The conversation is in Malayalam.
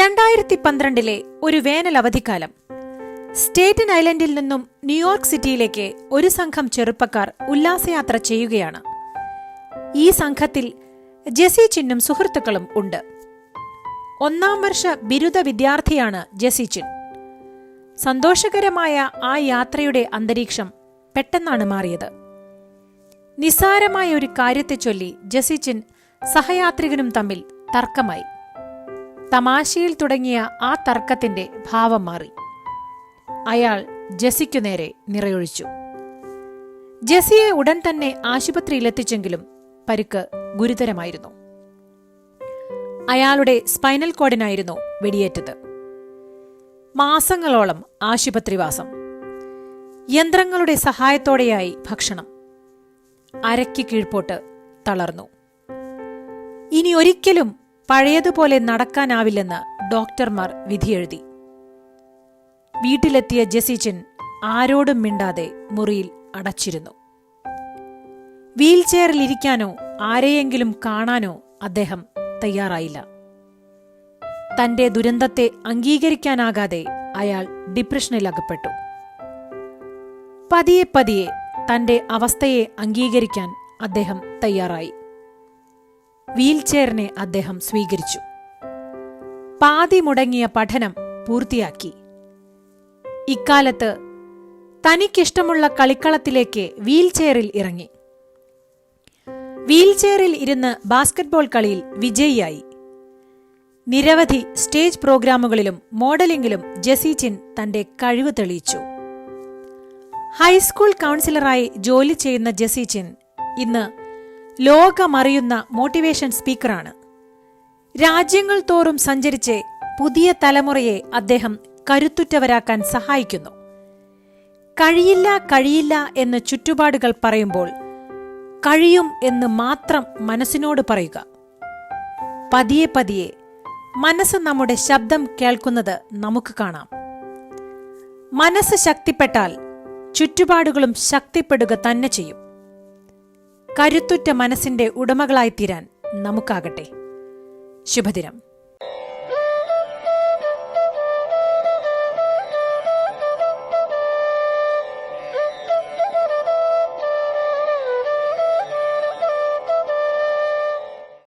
2012 ഒരു വേനൽ അവധിക്കാലം സ്റ്റേറ്റൻ ഐലൻഡിൽ നിന്നും ന്യൂയോർക്ക് സിറ്റിയിലേക്ക് ഒരു സംഘം ചെറുപ്പക്കാർ ഉല്ലാസയാത്ര ചെയ്യുകയാണ്. ഈ സംഘത്തിൽ ജെസി ചിന്നും സുഹൃത്തുക്കളും ഉണ്ട്. 1ാം വർഷ ബിരുദ വിദ്യാർത്ഥിയാണ് ജെസി ചിൻ. സന്തോഷകരമായ ആ യാത്രയുടെ അന്തരീക്ഷം പെട്ടെന്നാണ് മാറിയത്. നിസ്സാരമായ ഒരു കാര്യത്തെ ചൊല്ലി ജെസി ചിൻ സഹയാത്രികനും തമ്മിൽ തർക്കമായി. തമാശയിൽ തുടങ്ങിയ ആ തർക്കത്തിന്റെ ഭാവം മാറി. അയാൾ ജെസിക്കു നേരെ നിറയൊഴിച്ചു. ജെസിയെ ഉടൻ തന്നെ ആശുപത്രിയിലെത്തിച്ചെങ്കിലും പരിക്ക് ഗുരുതരമായിരുന്നു. അയാളുടെ സ്പൈനൽ കോഡിനായിരുന്നു വെടിയേറ്റത്. മാസങ്ങളോളം ആശുപത്രിവാസം. യന്ത്രങ്ങളുടെ സഹായത്തോടെയായി ഭക്ഷണം. അരയ്ക്ക് കീഴ്പോട്ട് തളർന്നു. ഇനി ഒരിക്കലും പഴയതുപോലെ നടക്കാനാവില്ലെന്ന് ഡോക്ടർമാർ വിധിയെഴുതി. വീട്ടിലെത്തിയ ജെസി ചിൻ ആരോടും മിണ്ടാതെ മുറിയിൽ അടച്ചിരുന്നു. വീൽചെയറിൽ ഇരിക്കാനോ ആരെയെങ്കിലും കാണാനോ അദ്ദേഹം തയ്യാറായില്ല. തന്റെ ദുരന്തത്തെ അംഗീകരിക്കാനാകാതെ അയാൾ ഡിപ്രഷനിൽ അകപ്പെട്ടു. പതിയെ പതിയെ തന്റെ അവസ്ഥയെ അംഗീകരിക്കാൻ അദ്ദേഹം തയ്യാറായി. വീൽചെയറിനെ അദ്ദേഹം സ്വീകരിച്ചു. പാതി മുടങ്ങിയ പഠനം പൂർത്തിയാക്കി. ഇക്കാലത്ത് തനിക്കിഷ്ടമുള്ള കളിക്കളത്തിലേക്ക് വീൽചെയറിൽ ഇറങ്ങി. വീൽചെയറിൽ ഇരുന്ന് ബാസ്കറ്റ്ബോൾ കളിയിൽ വിജയിയായി. നിരവധി സ്റ്റേജ് പ്രോഗ്രാമുകളിലും മോഡലിംഗിലും ജെസി ചിൻ തന്റെ കഴിവ് തെളിയിച്ചു. ഹൈസ്കൂൾ കൗൺസിലറായി ജോലി ചെയ്യുന്ന ജെസി ചിൻ ഇന്ന് ലോകമറിയുന്ന മോട്ടിവേഷൻ സ്പീക്കറാണ്. രാജ്യങ്ങൾ തോറും സഞ്ചരിച്ച് പുതിയ തലമുറയെ അദ്ദേഹം കരുത്തുറ്റവരാക്കാൻ സഹായിക്കുന്നു. കഴിയില്ല കഴിയില്ല എന്ന് ചുറ്റുപാടുകൾ പറയുമ്പോൾ കഴിയും എന്ന് മാത്രം മനസ്സിനോട് പറയുക. പതിയെ പതിയെ മനസ്സ് നമ്മുടെ ശബ്ദം കേൾക്കുന്നത് നമുക്ക് കാണാം. മനസ്സ് ശക്തിപ്പെട്ടാൽ ചുറ്റുപാടുകളും ശക്തിപ്പെടുക തന്നെ ചെയ്യും. കരുത്തുറ്റ മനസ്സിന്റെ ഉടമകളായിത്തീരാൻ നമുക്കാകട്ടെ. ശുഭദിനം.